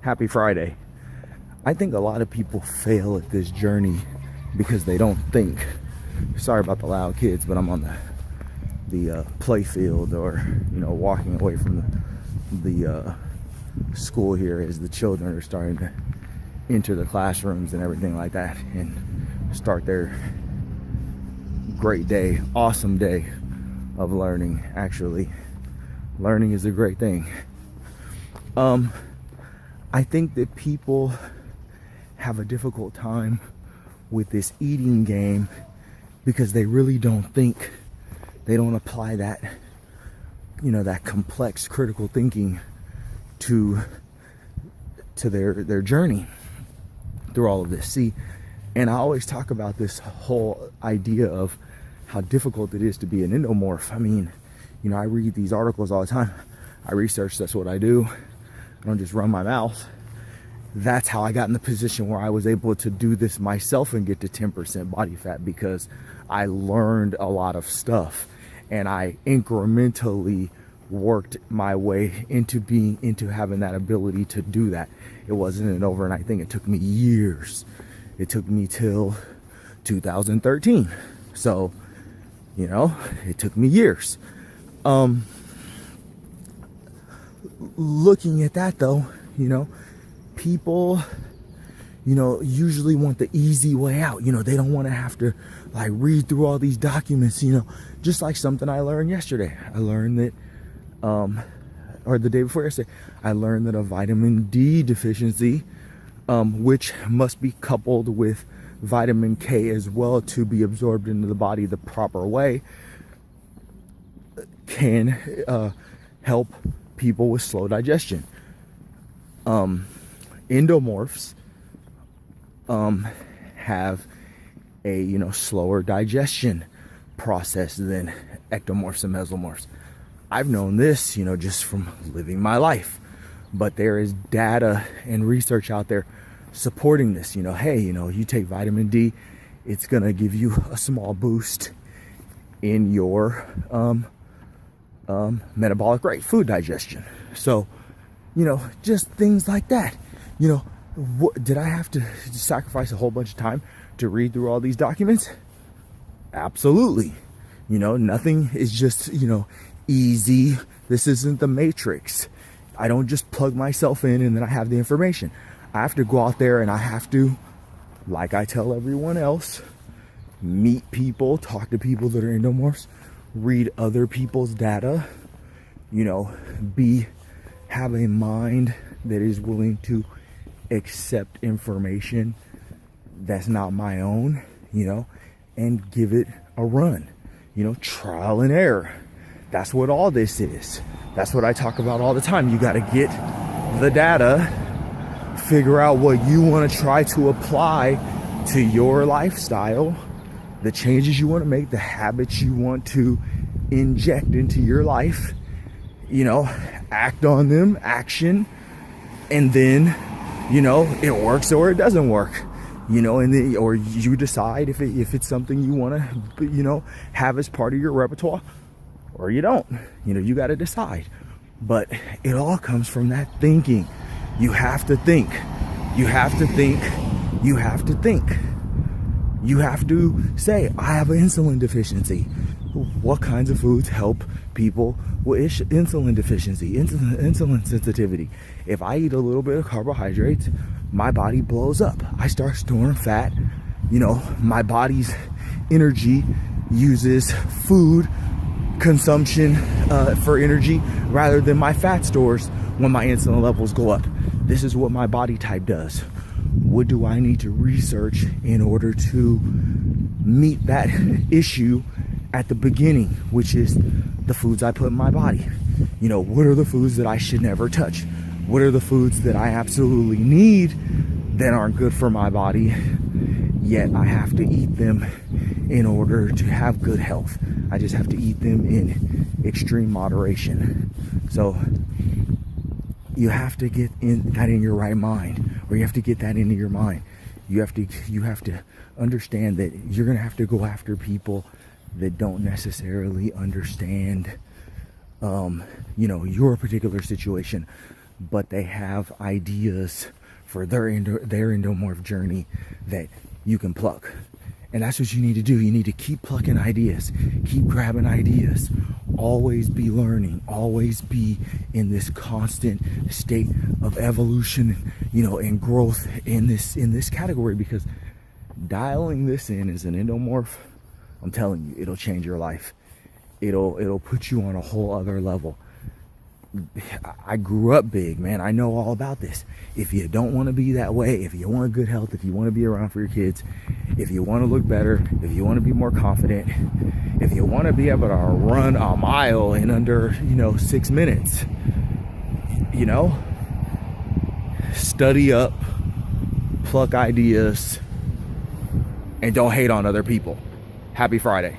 Happy Friday. I think a lot of people fail at this journey because they don't think. Sorry about the loud kids, but I'm on the play field, or walking away from the school here as the children are starting to enter the classrooms and everything like that and start their great day, awesome day of learning. Actually, learning is a great thing. I think that people have a difficult time with this eating game because they really don't think. They don't apply that, that complex critical thinking to their journey through all of this. See, and I always talk about this whole idea of how difficult it is to be an endomorph. I mean, I read these articles all the time. I research, that's what I do. I don't just run my mouth. That's how I got in the position where I was able to do this myself and get to 10% body fat, because I learned a lot of stuff and I incrementally worked my way into having that ability to do that. It wasn't an overnight thing. It took me years. It took me till 2013. So, it took me years. Looking at that though, people, usually want the easy way out. They don't want to have to read through all these documents, just like something I learned yesterday. I learned that, or the day before yesterday, I learned that a vitamin D deficiency, which must be coupled with vitamin K as well to be absorbed into the body the proper way, can help people with slow digestion. Endomorphs have a slower digestion process than ectomorphs and mesomorphs. I've known this just from living my life, but there is data and research out there supporting this. Hey, you take vitamin D, it's gonna give you a small boost in your metabolic rate, food digestion. So, just things like that. Did I have to sacrifice a whole bunch of time to read through all these documents? Absolutely. Nothing is just, easy. This isn't the Matrix. I don't just plug myself in and then I have the information. I have to go out there and I have to, like I tell everyone else, meet people, talk to people that are endomorphs, read other people's data, have a mind that is willing to accept information that's not my own, and give it a run, trial and error. That's what all this is. That's what I talk about all the time. You got to get the data, figure out what you want to try to apply to your lifestyle, the changes you want to make, the habits you want to inject into your life, act on them, action, and then, it works or it doesn't work, and then, or you decide if it's something you want to, have as part of your repertoire, or you don't. You got to decide. But it all comes from that thinking. You have to think. You have to think. You have to think. You have to say, I have an insulin deficiency. What kinds of foods help people with insulin deficiency, insulin sensitivity? If I eat a little bit of carbohydrates, my body blows up. I start storing fat. My body's energy uses food consumption for energy rather than my fat stores when my insulin levels go up. This is what my body type does. What do I need to research in order to meet that issue at the beginning, which is the foods I put in my body? What are the foods that I should never touch? What are the foods that I absolutely need that aren't good for my body, yet I have to eat them in order to have good health? I just have to eat them in extreme moderation. So you have to get that in your right mind, or you have to get that into your mind. You have to understand that you're going to have to go after people that don't necessarily understand, your particular situation, but they have ideas for their endomorph journey that you can pluck. And that's what you need to do. You need to keep plucking ideas, keep grabbing ideas, always be learning, always be in this constant state of evolution, you know, and growth in this category, because dialing this in as an endomorph, I'm telling you, it'll change your life. It'll put you on a whole other level. I grew up big, man. I know all about this. If you don't want to be that way, if you want good health, if you want to be around for your kids, if you want to look better, if you want to be more confident, if you want to be able to run a mile in under, 6 minutes, study up, pluck ideas, and don't hate on other people. Happy Friday.